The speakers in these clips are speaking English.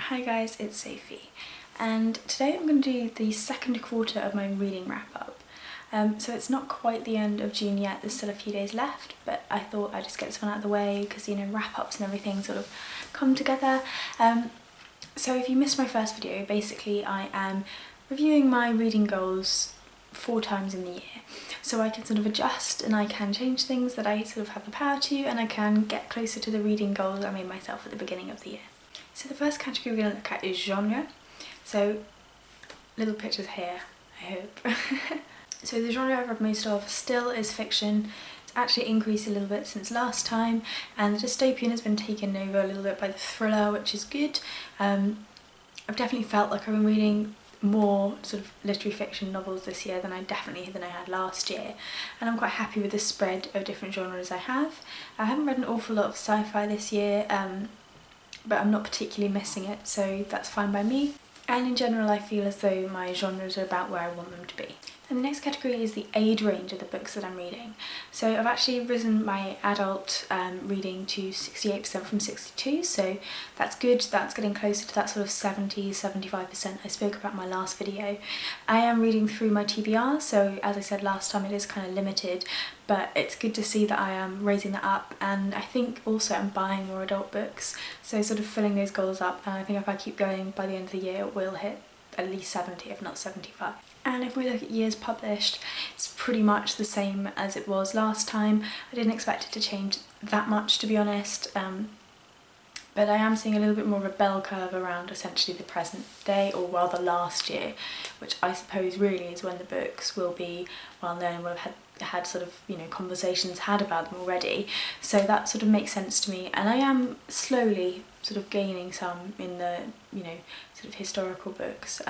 Hi guys, it's Sophie, and today I'm going to do the second quarter of my reading wrap up. So it's not quite the end of June yet, there's still a few days left, but I thought I'd just get this one out of the way because, you know, wrap ups and everything sort of come together. So if you missed my first video, basically I am reviewing my reading goals 4 times in the year. So I can sort of adjust and I can change things that I sort of have the power to, and I can get closer to the reading goals I made myself at the beginning of the year. So the first category we're going to look at is genre. So little pictures here, I hope. So the genre I've read most of still is fiction. It's actually increased a little bit since last time, and the dystopian has been taken over a little bit by the thriller, which is good. I've definitely felt like I've been reading more sort of literary fiction novels this year than I had last year, and I'm quite happy with the spread of different genres I have. I haven't read an awful lot of sci-fi this year, but I'm not particularly missing it, so that's fine by me. And in general I feel as though my genres are about where I want them to be. And the next category is the age range of the books that I'm reading. So I've actually risen my adult reading to 68% from 62%, so that's good. That's getting closer to that sort of 70–75% I spoke about in my last video. I am reading through my TBR, so as I said last time, it is kind of limited, but it's good to see that I am raising that up, and I think also I'm buying more adult books, so sort of filling those goals up, and I think if I keep going by the end of the year we'll hit at least 70, if not 75. And if we look at years published, it's pretty much the same as it was last time. I didn't expect it to change that much, to be honest, but I am seeing a little bit more of a bell curve around essentially the present day, or rather last year, which I suppose really is when the books will be well known and will have had sort of, you know, conversations had about them already. So that sort of makes sense to me, and I am slowly sort of gaining some in the, you know, sort of historical books,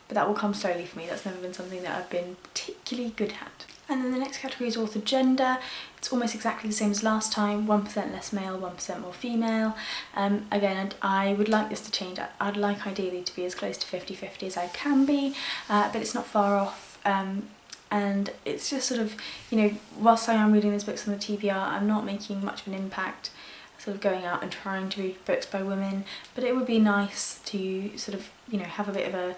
but that will come slowly for me. That's never been something that I've been particularly good at. And then the next category is author gender. It's almost exactly the same as last time, 1% less male, 1% more female. Again, I would like this to change. I'd like ideally to be as close to 50-50 as I can be, but it's not far off. And it's just sort of, you know, whilst I am reading these books on the TBR, I'm not making much of an impact sort of going out and trying to read books by women, but it would be nice to sort of, you know, have a bit of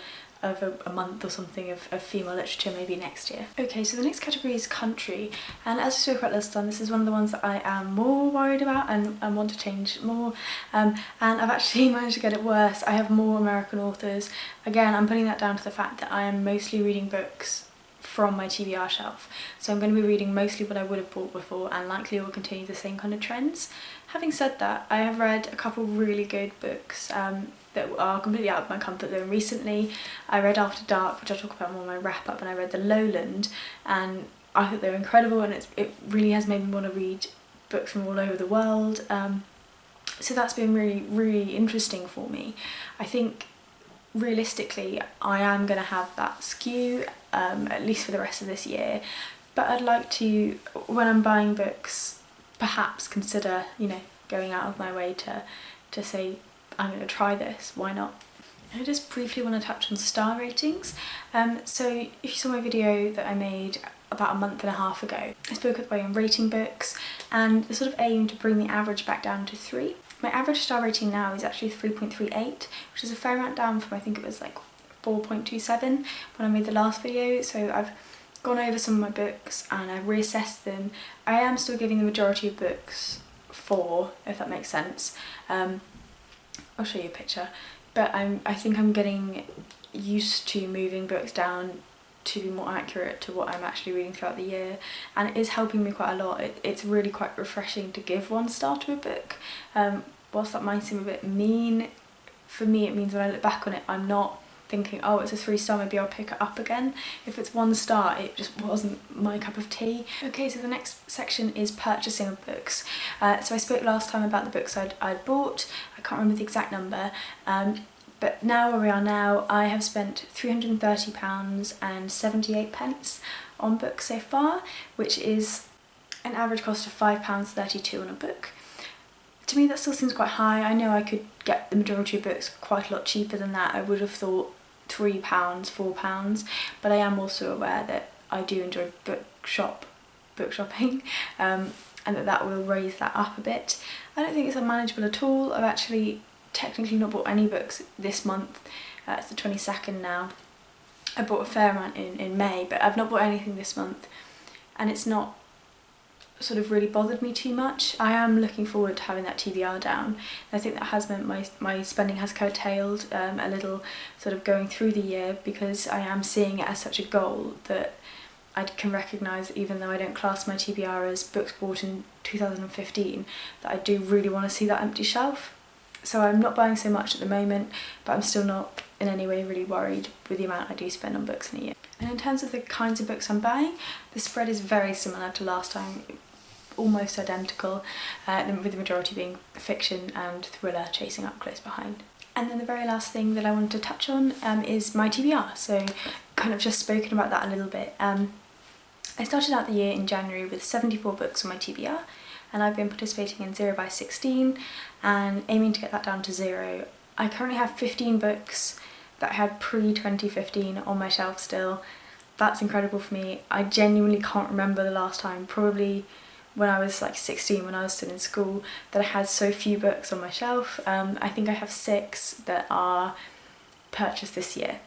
a month or something of female literature maybe next year. Okay, so the next category is country, and as I spoke about last time, this is one of the ones that I am more worried about and want to change more, and I've actually managed to get it worse. I have more American authors. Again, I'm putting that down to the fact that I am mostly reading books from my TBR shelf, so I'm going to be reading mostly what I would have bought before, and likely will continue the same kind of trends. Having said that, I have read a couple really good books that are completely out of my comfort zone recently. I read After Dark, which I'll talk about more in my wrap up, and I read The Lowland, and I thought they were incredible, and it really has made me want to read books from all over the world. So that's been really interesting for me. I think realistically I am going to have that skew, at least for the rest of this year, but I'd like to, when I'm buying books, perhaps consider, you know, going out of my way to say I'm going to try this, why not? I just briefly want to touch on star ratings. So if you saw my video that I made about a month and a half ago, I spoke about the way I'm rating books and the sort of aim to bring the average back down to 3. My average star rating now is actually 3.38, which is a fair amount down from, I think it was like 4.27 when I made the last video. So I've gone over some of my books and I've reassessed them. I am still giving the majority of books 4, if that makes sense. I'll show you a picture, but I think I'm getting used to moving books down to be more accurate to what I'm actually reading throughout the year, and it is helping me quite a lot. It's really quite refreshing to give 1 star to a book. Whilst that might seem a bit mean, for me it means when I look back on it I'm not thinking, oh, it's a 3 star, maybe I'll pick it up again. If it's 1 star, it just wasn't my cup of tea. Okay, so the next section is purchasing of books. So I spoke last time about the books I'd bought. I can't remember the exact number, but now where we are now, I have spent £330 and 78 pence on books so far, which is an average cost of £5.32 on a book. To me that still seems quite high. I know I could get the majority of books quite a lot cheaper than that. I would have thought £3, £4, but I am also aware that I do enjoy book shopping, and that will raise that up a bit. I don't think it's unmanageable at all. I've actually technically not bought any books this month. It's the 22nd now. I bought a fair amount in May, but I've not bought anything this month, and it's not sort of really bothered me too much. I am looking forward to having that TBR down. I think that has meant my spending has curtailed a little sort of going through the year, because I am seeing it as such a goal that I can recognise, even though I don't class my TBR as books bought in 2015, that I do really want to see that empty shelf. So I'm not buying so much at the moment, but I'm still not in any way really worried with the amount I do spend on books in a year. And in terms of the kinds of books I'm buying, the spread is very similar to last time, almost identical, with the majority being fiction and thriller chasing up close behind. And then the very last thing that I wanted to touch on is my TBR, so kind of just spoken about that a little bit. I started out the year in January with 74 books on my TBR, and I've been participating in 0 by 16 and aiming to get that down to 0. I currently have 15 books that I had pre-2015 on my shelf still. That's incredible for me. I genuinely can't remember the last time, probably when I was like 16, when I was still in school, that I had so few books on my shelf. I think I have 6 that are purchased this year.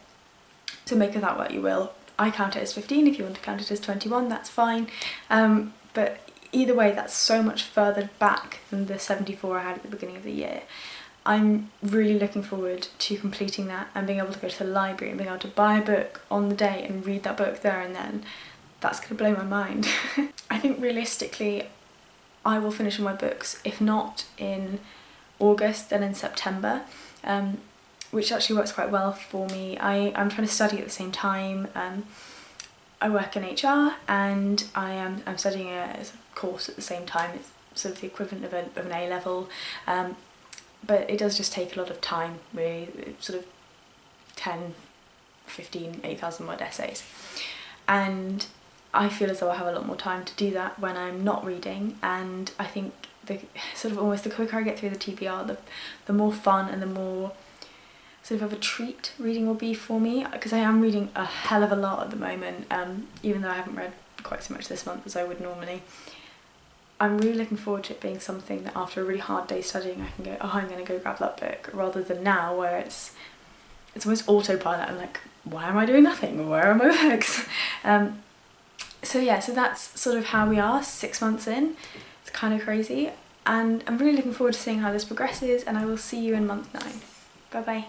So make of that what you will. I count it as 15, if you want to count it as 21, that's fine. But either way, that's so much further back than the 74 I had at the beginning of the year. I'm really looking forward to completing that and being able to go to the library and being able to buy a book on the day and read that book there and then. That's going to blow my mind. I think realistically I will finish all my books, if not in August, then in September, which actually works quite well for me. I'm trying to study at the same time. I work in HR and I'm studying a course at the same time. It's sort of the equivalent of an A-level, but it does just take a lot of time, really. It's sort of 10, 15, 8,000 word essays, and I feel as though I have a lot more time to do that when I'm not reading, and I think the quicker I get through the TBR, the more fun and the more sort of a treat reading will be for me, because I am reading a hell of a lot at the moment, even though I haven't read quite so much this month as I would normally. I'm really looking forward to it being something that after a really hard day studying I can go, oh, I'm going to go grab that book, rather than now where it's almost autopilot. I'm like, why am I doing nothing? Where are my books? So yeah, so that's sort of how we are 6 months in. It's kind of crazy, and I'm really looking forward to seeing how this progresses, and I will see you in month 9. Bye bye.